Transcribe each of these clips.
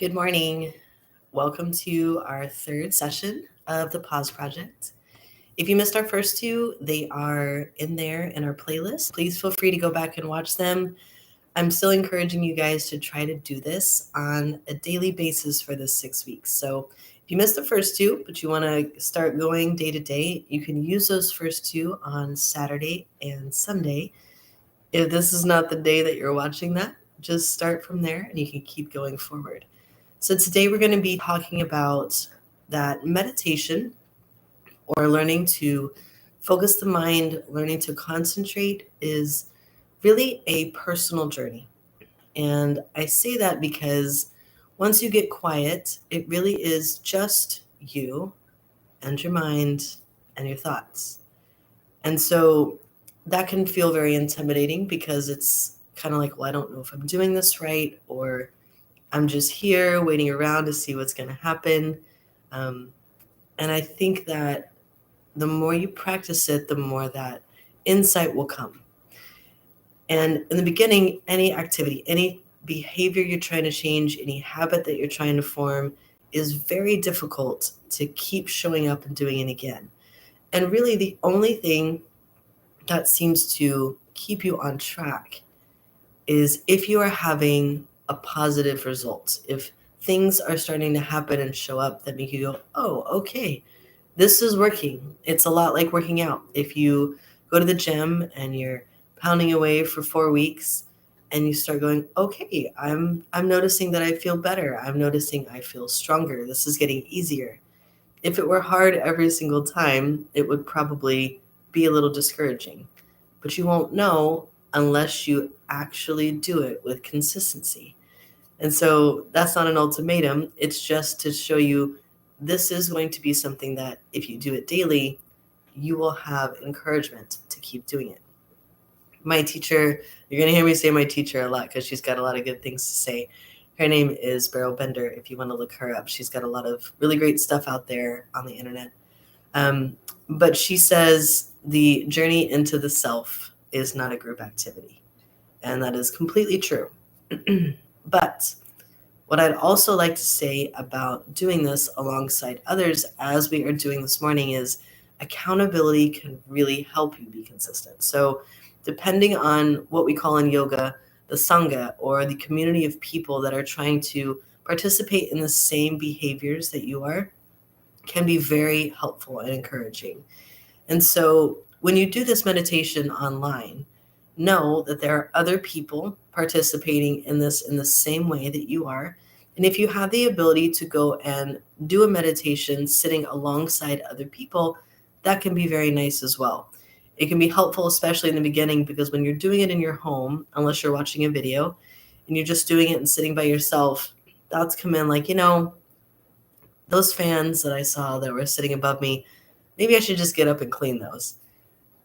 Good morning. Welcome to our third session of the Pause Project. If you missed our first two, they are in there in our playlist. Please feel free to go back and watch them. I'm still encouraging you guys to try to do this on a daily basis for this 6 weeks. So if you missed the first two, but you want to start going day to day, you can use those first two on Saturday and Sunday. If this is not the day that you're watching that, just start from there and you can keep going forward. So, today we're going to be talking about that meditation or learning to focus the mind, learning to concentrate is really a personal journey. And I say that because once you get quiet, it really is just you and your mind and your thoughts. And so that can feel very intimidating because it's kind of like, well, I don't know if I'm doing this right, or I'm just here waiting around to see what's going to happen. Um, and I think that the more you practice it, the more that insight will come. And in the beginning, any activity, any behavior you're trying to change, any habit that you're trying to form is very difficult to keep showing up and doing it again. And really, the only thing that seems to keep you on track is if you are having a positive result. If things are starting to happen and show up that make you go, oh, okay, this is working. It's a lot like working out. If you go to the gym and you're pounding away for 4 weeks and you start going, okay, I'm noticing that I feel better. I'm noticing I feel stronger. This is getting easier. If it were hard every single time, it would probably be a little discouraging. But you won't know unless you actually do it with consistency. And so that's not an ultimatum. It's just to show you this is going to be something that if you do it daily, you will have encouragement to keep doing it. My teacher, you're going to hear me say my teacher a lot because she's got a lot of good things to say. Her name is Beryl Bender. If you want to look her up, she's got a lot of really great stuff out there on the internet. But she says the journey into the self is not a group activity. And that is completely true. But what I'd also like to say about doing this alongside others, as we are doing this morning, is accountability can really help you be consistent. So, depending on what we call in yoga the Sangha, or the community of people that are trying to participate in the same behaviors that you are, can be very helpful and encouraging. And so, when you do this meditation online, know that there are other people participating in this in the same way that you are. And if you have the ability to go and do a meditation sitting alongside other people, that can be very nice as well. It can be helpful, especially in the beginning, because when you're doing it in your home, unless you're watching a video and you're just doing it and sitting by yourself, thoughts come in like, those fans that I saw that were sitting above me, maybe I should just get up and clean those.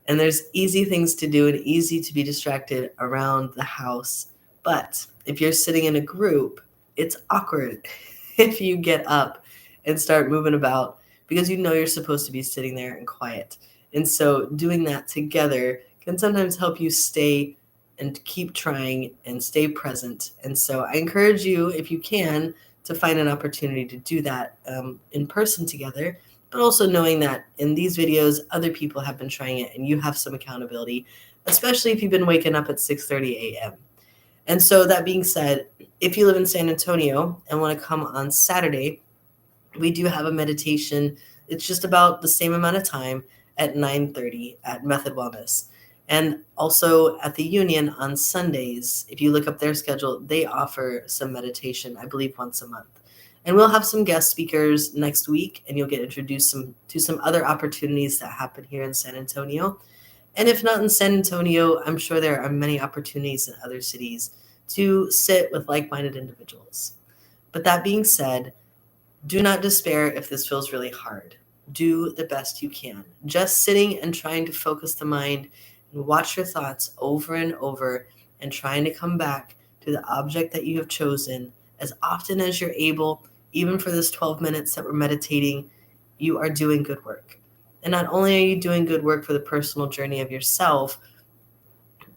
And there's easy things to do and easy to be distracted around the house. But if you're sitting in a group, it's awkward if you get up and start moving about because you know you're supposed to be sitting there and quiet. And so doing that together can sometimes help you stay and keep trying and stay present. And so I encourage you, if you can, to find an opportunity to do that in person together, but also knowing that in these videos, other people have been trying it and you have some accountability, especially if you've been waking up at 6:30 a.m. And so that being said, if you live in San Antonio and want to come on Saturday, we do have a meditation. It's just about the same amount of time at 9:30 at Method Wellness. And also at the Union on Sundays, if you look up their schedule, they offer some meditation, I believe once a month. And we'll have some guest speakers next week, and you'll get introduced to some other opportunities that happen here in San Antonio. And if not in San Antonio, I'm sure there are many opportunities in other cities to sit with like-minded individuals. But that being said, do not despair if this feels really hard. Do the best you can. Just sitting and trying to focus the mind and watch your thoughts over and over and trying to come back to the object that you have chosen as often as you're able, even for this 12 minutes that we're meditating, you are doing good work. And not only are you doing good work for the personal journey of yourself,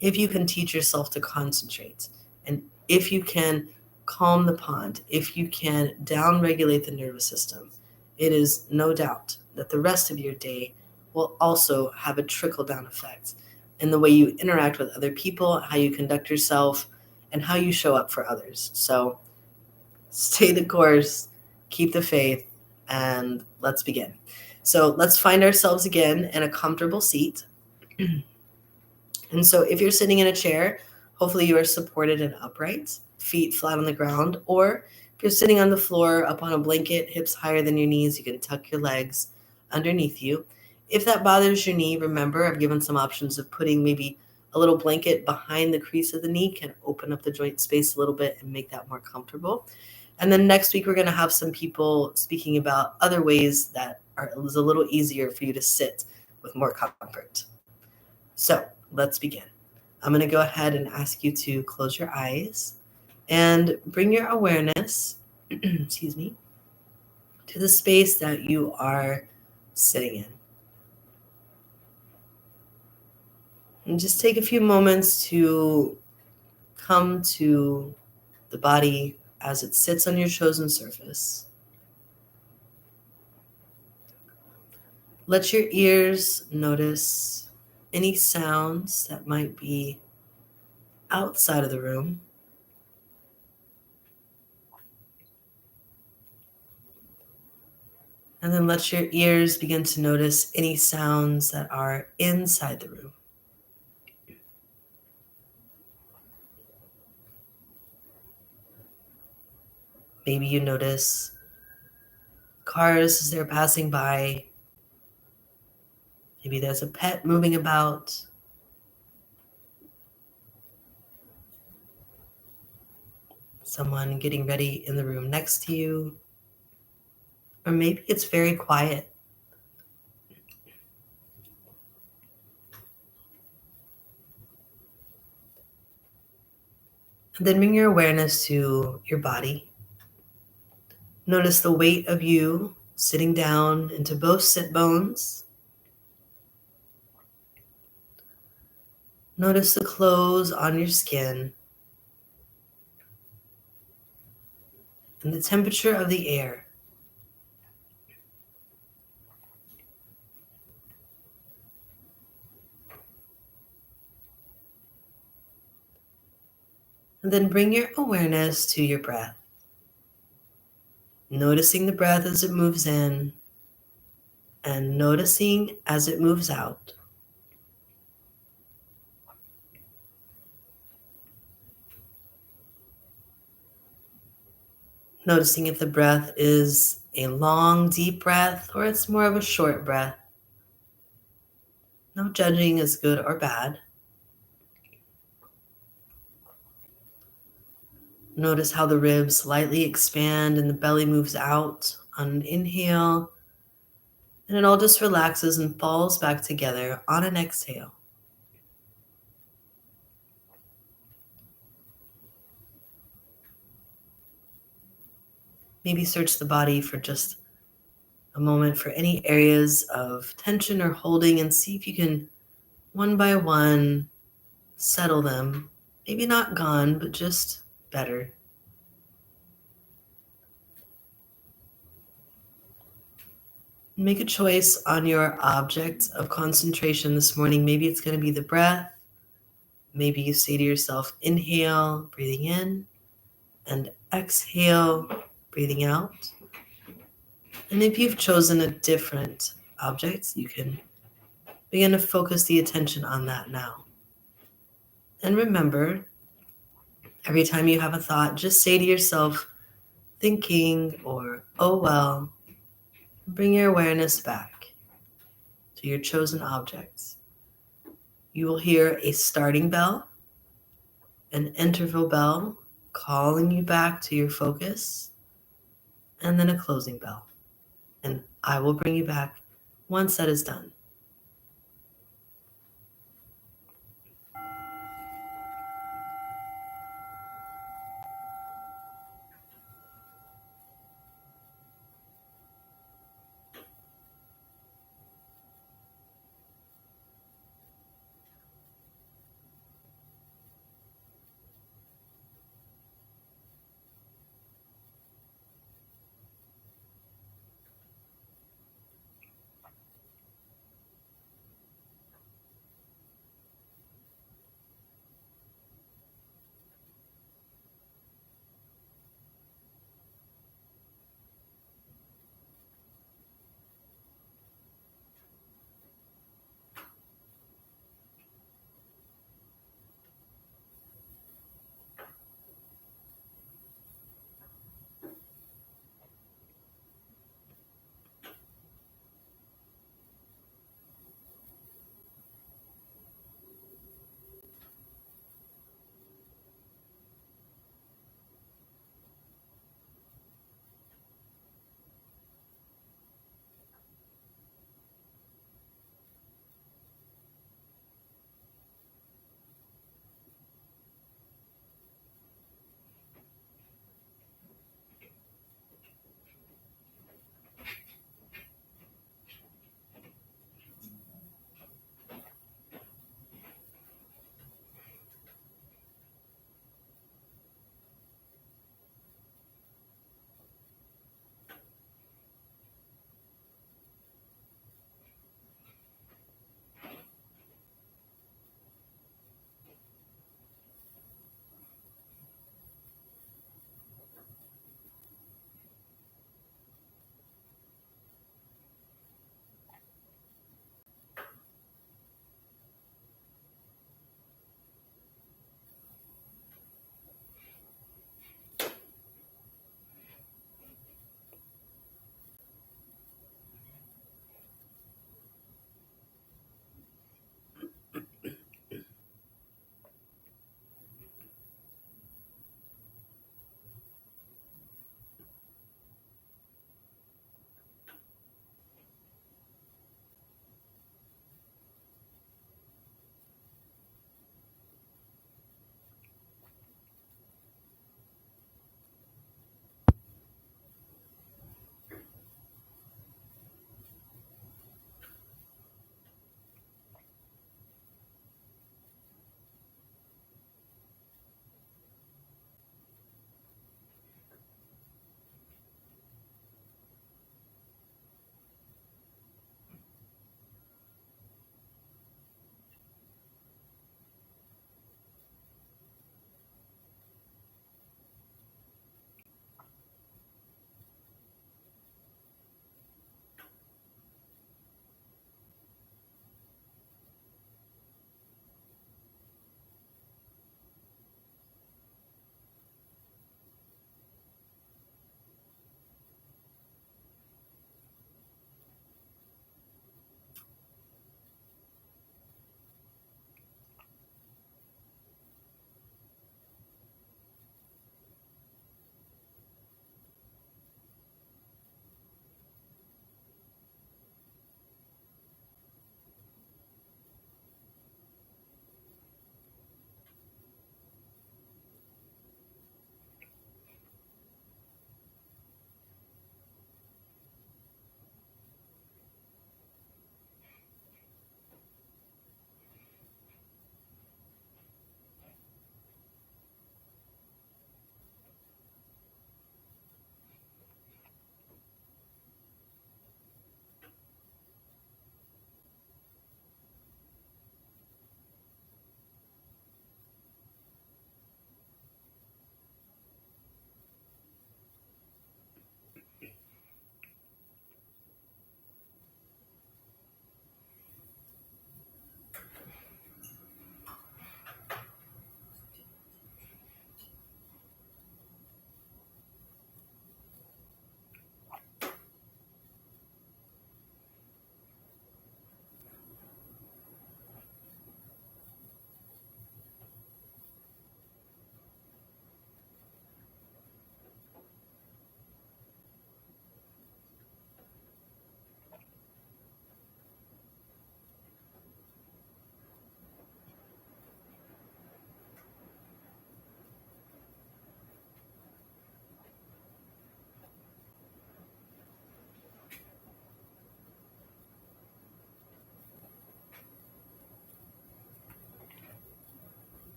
if you can teach yourself to concentrate and if you can calm the pond, if you can down-regulate the nervous system, it is no doubt that the rest of your day will also have a trickle-down effect in the way you interact with other people, how you conduct yourself, and how you show up for others. So stay the course, keep the faith, and let's begin. So let's find ourselves again in a comfortable seat. And so if you're sitting in a chair, hopefully you are supported and upright, feet flat on the ground. Or if you're sitting on the floor, up on a blanket, hips higher than your knees, you can tuck your legs underneath you. If that bothers your knee, remember I've given some options of putting maybe a little blanket behind the crease of the knee, can open up the joint space a little bit and make that more comfortable. And then next week, we're going to have some people speaking about other ways that is a little easier for you to sit with more comfort. So let's begin. I'm going to go ahead and ask you to close your eyes and bring your awareness, excuse me, to the space that you are sitting in. And just take a few moments to come to the body as it sits on your chosen surface. Let your ears notice any sounds that might be outside of the room. And then let your ears begin to notice any sounds that are inside the room. Maybe you notice cars as they're passing by. Maybe there's a pet moving about. Someone getting ready in the room next to you. Or maybe it's very quiet. And then bring your awareness to your body. Notice the weight of you sitting down into both sit bones. Notice the clothes on your skin and the temperature of the air. And then bring your awareness to your breath. Noticing the breath as it moves in and noticing as it moves out. Noticing if the breath is a long, deep breath or it's more of a short breath. No judging is good or bad. Notice how the ribs slightly expand and the belly moves out on an inhale. And it all just relaxes and falls back together on an exhale. Maybe search the body for just a moment for any areas of tension or holding and see if you can, one by one, settle them. Maybe not gone, but just better. Make a choice on your object of concentration this morning. Maybe it's going to be the breath. Maybe you say to yourself, inhale, breathing in, and exhale, breathing out. And if you've chosen a different object, you can begin to focus the attention on that now. And remember, every time you have a thought, just say to yourself, thinking or oh well, bring your awareness back to your chosen objects. You will hear a starting bell, an interval bell calling you back to your focus, and then a closing bell. And I will bring you back once that is done.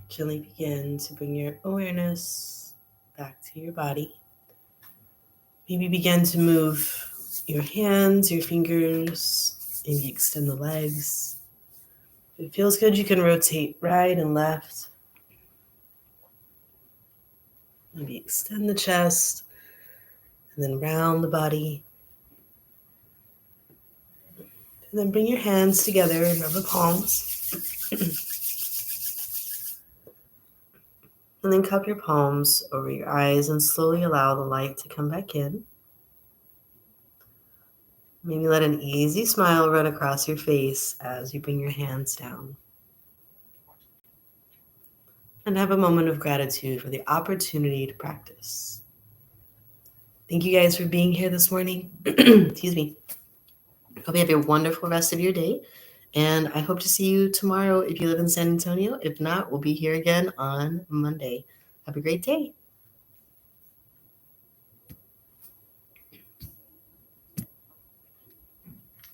Gently begin to bring your awareness back to your body. Maybe begin to move your hands, your fingers, maybe extend the legs. If it feels good, you can rotate right and left. Maybe extend the chest and then round the body. And then bring your hands together and rub the palms. And then cup your palms over your eyes and slowly allow the light to come back in. Maybe let an easy smile run across your face as you bring your hands down. And have a moment of gratitude for the opportunity to practice. Thank you guys for being here this morning. Excuse me. Hope you have a wonderful rest of your day. And I hope to see you tomorrow if you live in San Antonio. If not, we'll be here again on Monday. Have a great day.